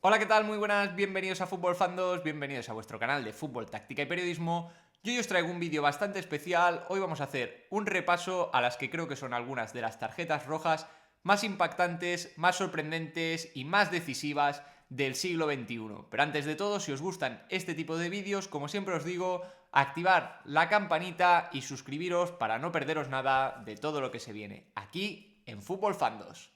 Hola, ¿qué tal? Muy buenas, bienvenidos a Fútbol Fan 2, bienvenidos a vuestro canal de fútbol, táctica y periodismo. Yo hoy os traigo un vídeo bastante especial. Hoy vamos a hacer un repaso a las que creo que son algunas de las tarjetas rojas más impactantes, más sorprendentes y más decisivas del siglo XXI. Pero antes de todo, si os gustan este tipo de vídeos, como siempre os digo, activar la campanita y suscribiros para no perderos nada de todo lo que se viene aquí en Fútbol Fan 2.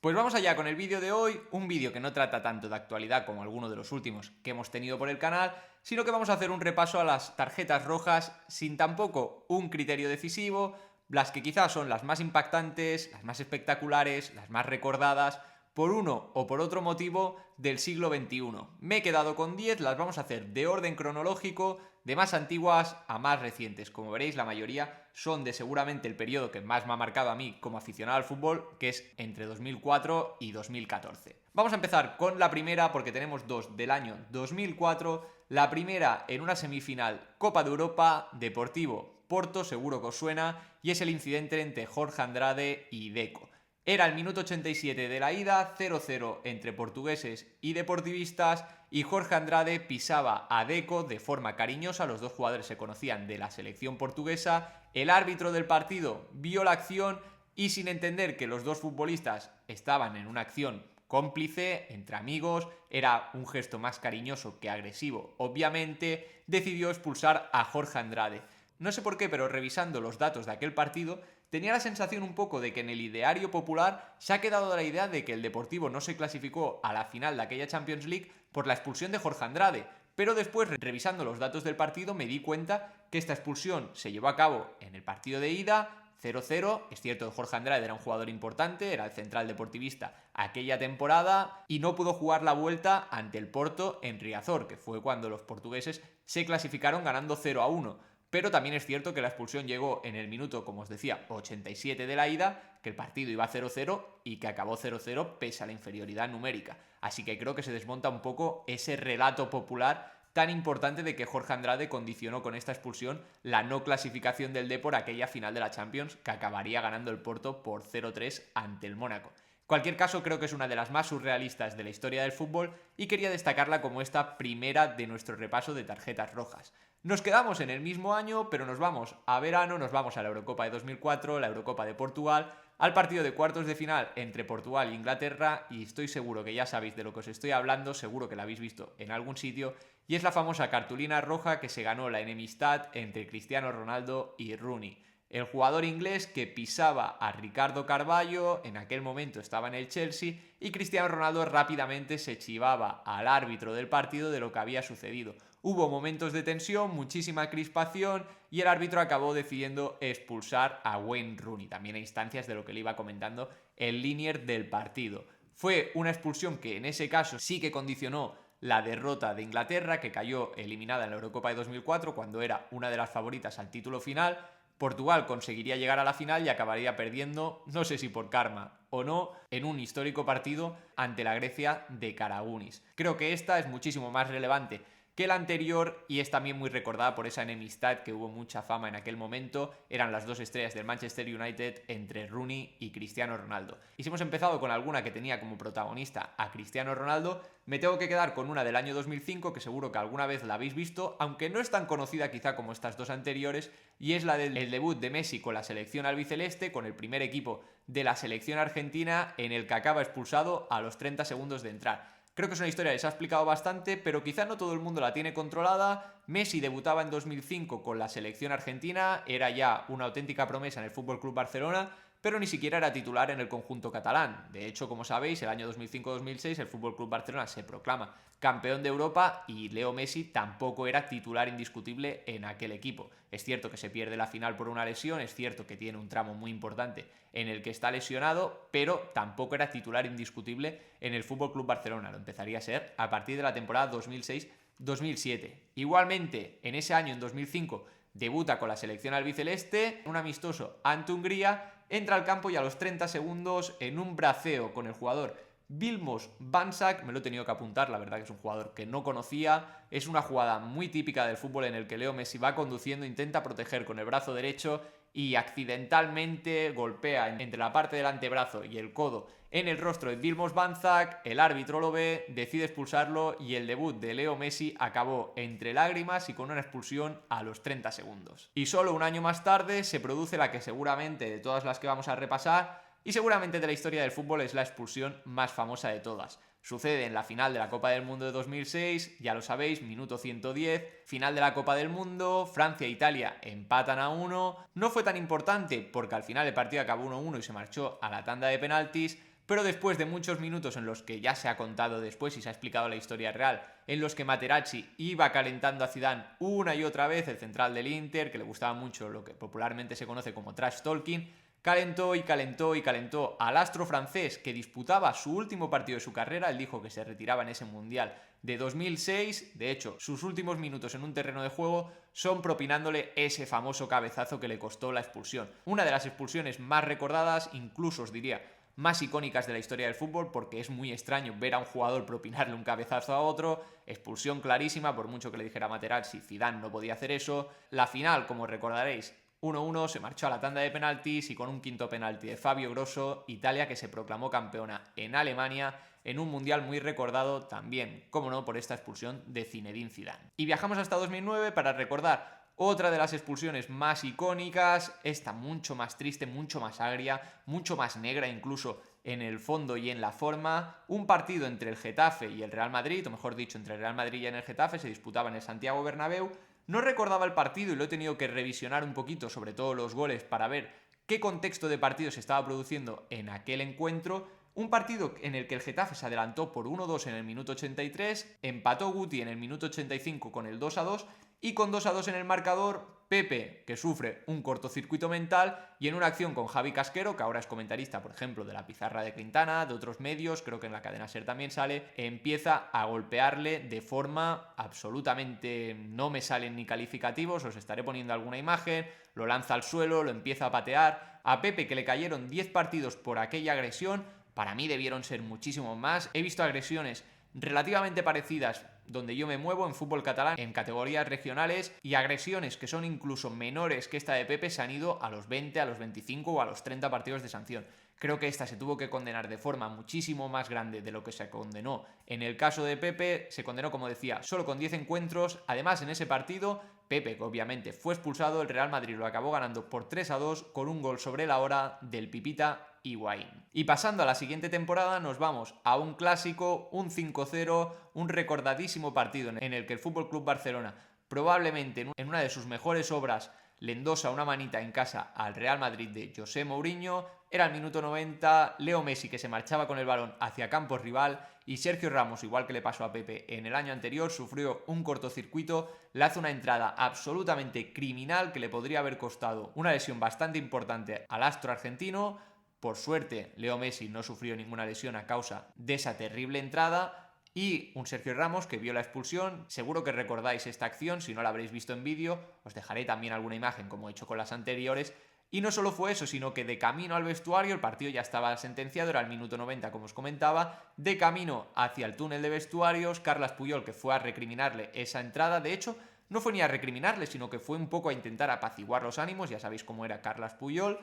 Pues vamos allá con el vídeo de hoy, un vídeo que no trata tanto de actualidad como alguno de los últimos que hemos tenido por el canal, sino que vamos a hacer un repaso a las tarjetas rojas sin tampoco un criterio decisivo, las que quizás son las más impactantes, las más espectaculares, las más recordadas, por uno o por otro motivo del siglo XXI. Me he quedado con 10, las vamos a hacer de orden cronológico, de más antiguas a más recientes. Como veréis, la mayoría son de seguramente el periodo que más me ha marcado a mí como aficionado al fútbol, que es entre 2004 y 2014. Vamos a empezar con la primera porque tenemos dos del año 2004. La primera en una semifinal Copa de Europa, Deportivo Porto, seguro que os suena, y es el incidente entre Jorge Andrade y Deco. Era el minuto 87 de la ida, 0-0 entre portugueses y deportivistas, y Jorge Andrade pisaba a Deco de forma cariñosa, los dos jugadores se conocían de la selección portuguesa, el árbitro del partido vio la acción y sin entender que los dos futbolistas estaban en una acción cómplice, entre amigos, era un gesto más cariñoso que agresivo, obviamente, decidió expulsar a Jorge Andrade. No sé por qué, pero revisando los datos de aquel partido, tenía la sensación un poco de que en el ideario popular se ha quedado la idea de que el Deportivo no se clasificó a la final de aquella Champions League por la expulsión de Jorge Andrade. Pero después, revisando los datos del partido, me di cuenta que esta expulsión se llevó a cabo en el partido de ida, 0-0. Es cierto que Jorge Andrade era un jugador importante, era el central deportivista aquella temporada y no pudo jugar la vuelta ante el Porto en Riazor, que fue cuando los portugueses se clasificaron ganando 0-1. Pero también es cierto que la expulsión llegó en el minuto, como os decía, 87 de la ida, que el partido iba 0-0 y que acabó 0-0 pese a la inferioridad numérica. Así que creo que se desmonta un poco ese relato popular tan importante de que Jorge Andrade condicionó con esta expulsión la no clasificación del Depor a aquella final de la Champions que acabaría ganando el Porto por 0-3 ante el Mónaco. En cualquier caso, creo que es una de las más surrealistas de la historia del fútbol y quería destacarla como esta primera de nuestro repaso de tarjetas rojas. Nos quedamos en el mismo año, pero nos vamos a verano, nos vamos a la Eurocopa de 2004, la Eurocopa de Portugal, al partido de cuartos de final entre Portugal e Inglaterra, y estoy seguro que ya sabéis de lo que os estoy hablando, seguro que la habéis visto en algún sitio, y es la famosa cartulina roja que se ganó la enemistad entre Cristiano Ronaldo y Rooney. El jugador inglés que pisaba a Ricardo Carvalho, en aquel momento estaba en el Chelsea, y Cristiano Ronaldo rápidamente se chivaba al árbitro del partido de lo que había sucedido. Hubo momentos de tensión, muchísima crispación y el árbitro acabó decidiendo expulsar a Wayne Rooney, también a instancias de lo que le iba comentando el linier del partido. Fue una expulsión que en ese caso sí que condicionó la derrota de Inglaterra, que cayó eliminada en la Eurocopa de 2004 cuando era una de las favoritas al título final. Portugal conseguiría llegar a la final y acabaría perdiendo, no sé si por karma o no, en un histórico partido ante la Grecia de Karagounis. Creo que esta es muchísimo más relevante que la anterior y es también muy recordada por esa enemistad que hubo mucha fama en aquel momento. Eran las dos estrellas del Manchester United entre Rooney y Cristiano Ronaldo. Y si hemos empezado con alguna que tenía como protagonista a Cristiano Ronaldo, me tengo que quedar con una del año 2005 que seguro que alguna vez la habéis visto, aunque no es tan conocida quizá como estas dos anteriores, y es la del debut de Messi con la selección albiceleste, con el primer equipo de la selección argentina, en el que acaba expulsado a los 30 segundos de entrar. Creo que es una historia que se ha explicado bastante, pero quizá no todo el mundo la tiene controlada. Messi debutaba en 2005 con la selección argentina, era ya una auténtica promesa en el Fútbol Club Barcelona, pero ni siquiera era titular en el conjunto catalán. De hecho, como sabéis, el año 2005-2006 el Fútbol Club Barcelona se proclama campeón de Europa y Leo Messi tampoco era titular indiscutible en aquel equipo. Es cierto que se pierde la final por una lesión, es cierto que tiene un tramo muy importante en el que está lesionado, pero tampoco era titular indiscutible en el Fútbol Club Barcelona. Lo empezaría a ser a partir de la temporada 2006-2007. Igualmente, en ese año, en 2005, debuta con la selección albiceleste, un amistoso ante Hungría, entra al campo y a los 30 segundos, en un braceo con el jugador Vilmos Bansak, me lo he tenido que apuntar, la verdad que es un jugador que no conocía. Es una jugada muy típica del fútbol en el que Leo Messi va conduciendo, intenta proteger con el brazo derecho y accidentalmente golpea entre la parte del antebrazo y el codo en el rostro de Vilmos Bansak. El árbitro lo ve, decide expulsarlo y el debut de Leo Messi acabó entre lágrimas y con una expulsión a los 30 segundos. Y solo un año más tarde se produce la que seguramente de todas las que vamos a repasar y seguramente de la historia del fútbol es la expulsión más famosa de todas. Sucede en la final de la Copa del Mundo de 2006, ya lo sabéis, minuto 110, final de la Copa del Mundo, Francia e Italia empatan a 1. No fue tan importante porque al final el partido acabó 1-1 y se marchó a la tanda de penaltis, pero después de muchos minutos en los que ya se ha contado después y se ha explicado la historia real, en los que Materazzi iba calentando a Zidane una y otra vez, el central del Inter, que le gustaba mucho lo que popularmente se conoce como trash talking, calentó y calentó y calentó al astro francés que disputaba su último partido de su carrera. Él dijo que se retiraba en ese Mundial de 2006. De hecho, sus últimos minutos en un terreno de juego son propinándole ese famoso cabezazo que le costó la expulsión. Una de las expulsiones más recordadas, incluso os diría más icónicas de la historia del fútbol, porque es muy extraño ver a un jugador propinarle un cabezazo a otro. Expulsión clarísima, por mucho que le dijera Materazzi, Zidane no podía hacer eso. La final, como recordaréis, 1-1, se marchó a la tanda de penaltis y con un quinto penalti de Fabio Grosso, Italia que se proclamó campeona en Alemania en un mundial muy recordado también, como no, por esta expulsión de Zinedine Zidane. Y viajamos hasta 2009 para recordar otra de las expulsiones más icónicas, esta mucho más triste, mucho más agria, mucho más negra incluso en el fondo y en la forma. Un partido entre el Getafe y el Real Madrid, o mejor dicho, entre el Real Madrid y el Getafe, se disputaba en el Santiago Bernabéu. No recordaba el partido y lo he tenido que revisionar un poquito, sobre todo los goles, para ver qué contexto de partido se estaba produciendo en aquel encuentro. Un partido en el que el Getafe se adelantó por 1-2 en el minuto 83, empató Guti en el minuto 85 con el 2-2 y con 2-2 en el marcador, Pepe, que sufre un cortocircuito mental, y en una acción con Javi Casquero, que ahora es comentarista, por ejemplo, de La Pizarra de Quintana, de otros medios, creo que en la cadena SER también sale, empieza a golpearle de forma absolutamente, no me salen ni calificativos, os estaré poniendo alguna imagen, lo lanza al suelo, lo empieza a patear. A Pepe, que le cayeron 10 partidos por aquella agresión, para mí debieron ser muchísimo más. He visto agresiones relativamente parecidas donde yo me muevo en fútbol catalán, en categorías regionales, y agresiones que son incluso menores que esta de Pepe se han ido a los 20, a los 25 o a los 30 partidos de sanción. Creo que esta se tuvo que condenar de forma muchísimo más grande de lo que se condenó en el caso de Pepe. Se condenó, como decía, solo con 10 encuentros. Además, en ese partido, Pepe, que obviamente fue expulsado, el Real Madrid lo acabó ganando por 3-2 con un gol sobre la hora del Pipita Higuaín. Y pasando a la siguiente temporada, nos vamos a un clásico, un 5-0, un recordadísimo partido en el que el FC Barcelona, probablemente en una de sus mejores obras, le endosa una manita en casa al Real Madrid de José Mourinho. Era el minuto 90, Leo Messi, que se marchaba con el balón hacia campo rival, y Sergio Ramos, igual que le pasó a Pepe en el año anterior, sufrió un cortocircuito, le hace una entrada absolutamente criminal que le podría haber costado una lesión bastante importante al astro argentino. Por suerte, Leo Messi no sufrió ninguna lesión a causa de esa terrible entrada. Y un Sergio Ramos que vio la expulsión. Seguro que recordáis esta acción, si no la habréis visto en vídeo, os dejaré también alguna imagen como he hecho con las anteriores. Y no solo fue eso, sino que de camino al vestuario, el partido ya estaba sentenciado, era el minuto 90 como os comentaba, de camino hacia el túnel de vestuarios, Carles Puyol, que fue a recriminarle esa entrada. De hecho, no fue ni a recriminarle, sino que fue un poco a intentar apaciguar los ánimos, ya sabéis cómo era Carles Puyol.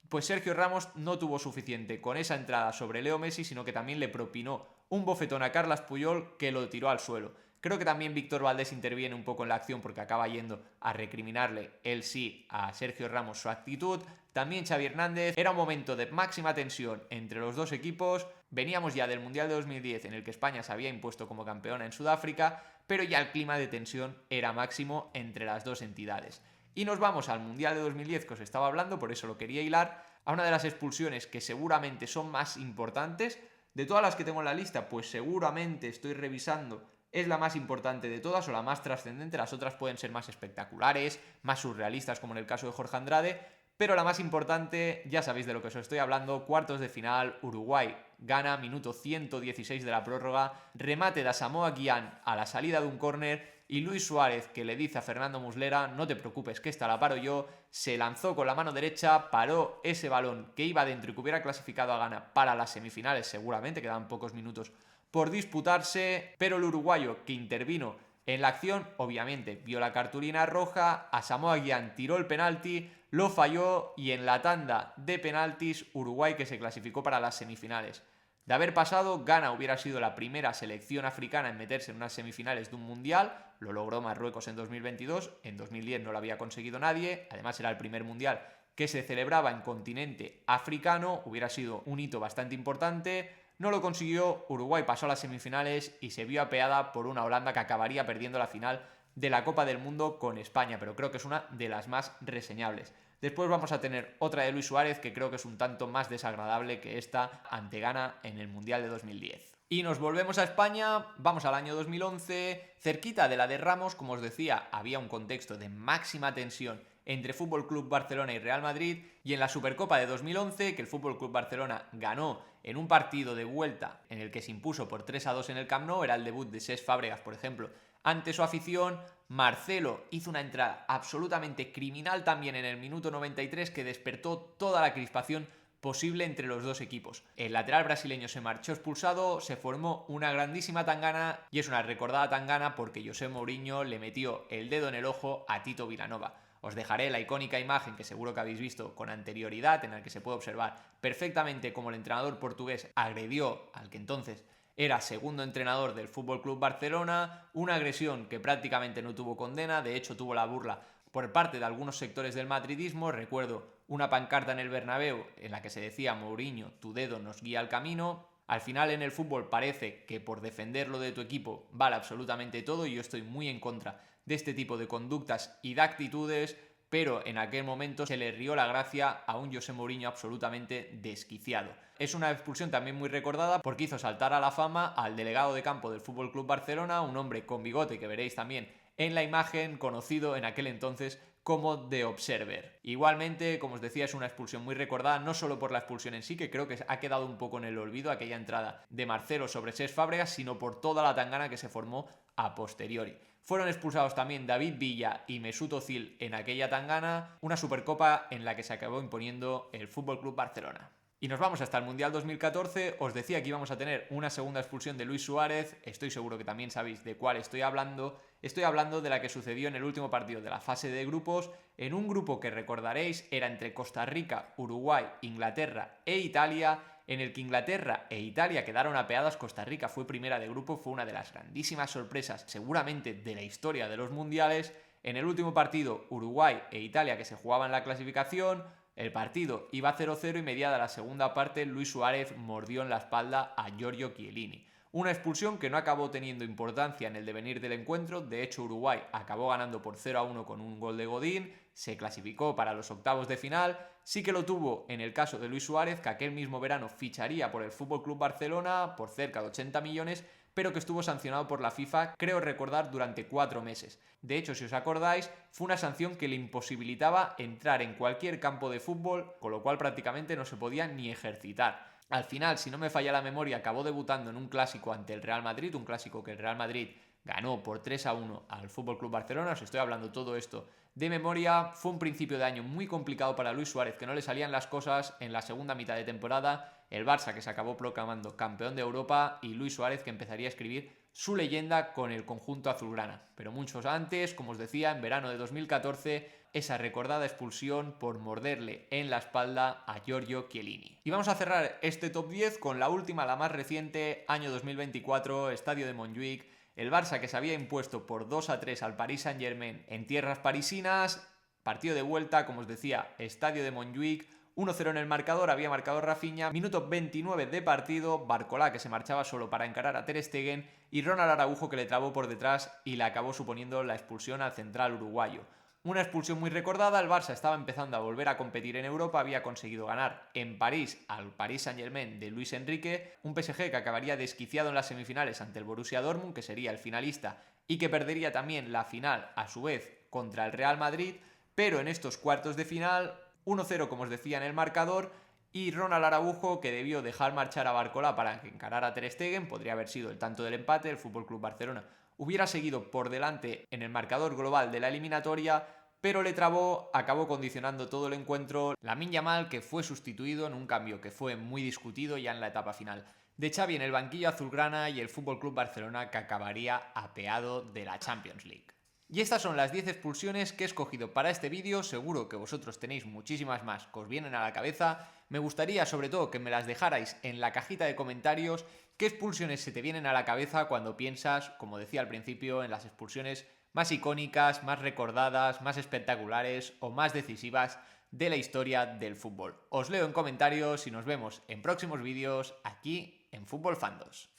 Pues Sergio Ramos no tuvo suficiente con esa entrada sobre Leo Messi, sino que también le propinó un bofetón a Carles Puyol que lo tiró al suelo. Creo que también Víctor Valdés interviene un poco en la acción porque acaba yendo a recriminarle, él sí, a Sergio Ramos su actitud. También Xavi Hernández. Era un momento de máxima tensión entre los dos equipos. Veníamos ya del Mundial de 2010 en el que España se había impuesto como campeona en Sudáfrica, pero ya el clima de tensión era máximo entre las dos entidades. Y nos vamos al Mundial de 2010 que os estaba hablando, por eso lo quería hilar, a una de las expulsiones que seguramente son más importantes. De todas las que tengo en la lista, pues seguramente estoy revisando, es la más importante de todas o la más trascendente. Las otras pueden ser más espectaculares, más surrealistas, como en el caso de Jorge Andrade, pero la más importante, ya sabéis de lo que os estoy hablando, cuartos de final, Uruguay gana, minuto 116 de la prórroga, remate de Asamoah Gyan a la salida de un córner, y Luis Suárez, que le dice a Fernando Muslera: no te preocupes que esta la paro yo, se lanzó con la mano derecha, paró ese balón que iba dentro y que hubiera clasificado a Ghana para las semifinales seguramente, quedaban pocos minutos por disputarse, pero el uruguayo que intervino en la acción obviamente vio la cartulina roja, Asamoah Gyan tiró el penalti, lo falló y en la tanda de penaltis Uruguay que se clasificó para las semifinales. De haber pasado, Ghana hubiera sido la primera selección africana en meterse en unas semifinales de un mundial, lo logró Marruecos en 2022, en 2010 no lo había conseguido nadie, además era el primer mundial que se celebraba en continente africano, hubiera sido un hito bastante importante, no lo consiguió, Uruguay pasó a las semifinales y se vio apeada por una Holanda que acabaría perdiendo la final de la Copa del Mundo con España, pero creo que es una de las más reseñables. Después vamos a tener otra de Luis Suárez que creo que es un tanto más desagradable que esta ante Ghana en el Mundial de 2010. Y nos volvemos a España, vamos al año 2011, cerquita de la de Ramos, como os decía, había un contexto de máxima tensión entre Fútbol Club Barcelona y Real Madrid, y en la Supercopa de 2011, que el Fútbol Club Barcelona ganó en un partido de vuelta en el que se impuso por 3-2 en el Camp Nou, era el debut de Cesc Fàbregas, por ejemplo, ante su afición. Marcelo hizo una entrada absolutamente criminal también en el minuto 93 que despertó toda la crispación posible entre los dos equipos. El lateral brasileño se marchó expulsado, se formó una grandísima tangana y es una recordada tangana porque José Mourinho le metió el dedo en el ojo a Tito Vilanova. Os dejaré la icónica imagen que seguro que habéis visto con anterioridad, en la que se puede observar perfectamente cómo el entrenador portugués agredió al que entonces era segundo entrenador del Fútbol Club Barcelona, una agresión que prácticamente no tuvo condena, de hecho tuvo la burla por parte de algunos sectores del madridismo. Recuerdo una pancarta en el Bernabéu en la que se decía: Mourinho, tu dedo nos guía al camino. Al final en el fútbol parece que por defender lo de tu equipo vale absolutamente todo y yo estoy muy en contra de este tipo de conductas y de actitudes, pero en aquel momento se le rió la gracia a un José Mourinho absolutamente desquiciado. Es una expulsión también muy recordada porque hizo saltar a la fama al delegado de campo del Fútbol Club Barcelona, un hombre con bigote que veréis también en la imagen, conocido en aquel entonces como The Observer. Igualmente, como os decía, es una expulsión muy recordada, no solo por la expulsión en sí, que creo que ha quedado un poco en el olvido aquella entrada de Marcelo sobre Cesc Fàbregas, sino por toda la tangana que se formó a posteriori. Fueron expulsados también David Villa y Mesut Özil en aquella tangana, una Supercopa en la que se acabó imponiendo el Fútbol Club Barcelona. Y nos vamos hasta el Mundial 2014, os decía que íbamos a tener una segunda expulsión de Luis Suárez, estoy seguro que también sabéis de cuál estoy hablando de la que sucedió en el último partido de la fase de grupos, en un grupo que recordaréis era entre Costa Rica, Uruguay, Inglaterra e Italia, en el que Inglaterra e Italia quedaron apeadas. Costa Rica fue primera de grupo, fue una de las grandísimas sorpresas seguramente de la historia de los mundiales. En el último partido, Uruguay e Italia que se jugaban la clasificación, el partido iba 0-0 y mediada la segunda parte Luis Suárez mordió en la espalda a Giorgio Chiellini. Una expulsión que no acabó teniendo importancia en el devenir del encuentro, de hecho Uruguay acabó ganando por 0-1 con un gol de Godín, se clasificó para los octavos de final, sí que lo tuvo en el caso de Luis Suárez, que aquel mismo verano ficharía por el Fútbol Club Barcelona por cerca de 80 millones, pero que estuvo sancionado por la FIFA, creo recordar, durante 4 meses. De hecho, si os acordáis, fue una sanción que le imposibilitaba entrar en cualquier campo de fútbol, con lo cual prácticamente no se podía ni ejercitar. Al final, si no me falla la memoria, acabó debutando en un clásico ante el Real Madrid, un clásico que el Real Madrid ganó por 3-1 al FC Barcelona. Os estoy hablando todo esto de memoria. Fue un principio de año muy complicado para Luis Suárez, que no le salían las cosas en la segunda mitad de temporada. El Barça, que se acabó proclamando campeón de Europa, y Luis Suárez, que empezaría a escribir su leyenda con el conjunto azulgrana. Pero muchos antes, como os decía, en verano de 2014, esa recordada expulsión por morderle en la espalda a Giorgio Chiellini. Y vamos a cerrar este top 10 con la última, la más reciente, año 2024, estadio de Montjuïc. El Barça, que se había impuesto por 2-3 al Paris Saint-Germain en tierras parisinas. Partido de vuelta, como os decía, estadio de Montjuïc. 1-0 en el marcador, había marcado Rafinha, minuto 29 de partido, Barcola que se marchaba solo para encarar a Ter Stegen y Ronald Araujo que le trabó por detrás y le acabó suponiendo la expulsión al central uruguayo. Una expulsión muy recordada, el Barça estaba empezando a volver a competir en Europa, había conseguido ganar en París al Paris Saint-Germain de Luis Enrique, un PSG que acabaría desquiciado en las semifinales ante el Borussia Dortmund, que sería el finalista y que perdería también la final a su vez contra el Real Madrid, pero en estos cuartos de final 1-0 como os decía en el marcador y Ronald Araujo que debió dejar marchar a Barcola para que encarara a Ter Stegen, podría haber sido el tanto del empate, el FC Barcelona hubiera seguido por delante en el marcador global de la eliminatoria, pero le trabó, acabó condicionando todo el encuentro Lamine Yamal, que fue sustituido en un cambio que fue muy discutido ya en la etapa final de Xavi en el banquillo azulgrana y el FC Barcelona, que acabaría apeado de la Champions League. Y estas son las 10 expulsiones que he escogido para este vídeo. Seguro que vosotros tenéis muchísimas más que os vienen a la cabeza. Me gustaría sobre todo que me las dejarais en la cajita de comentarios. ¿Qué expulsiones se te vienen a la cabeza cuando piensas, como decía al principio, en las expulsiones más icónicas, más recordadas, más espectaculares o más decisivas de la historia del fútbol? Os leo en comentarios y nos vemos en próximos vídeos aquí en Fútbol Fandos.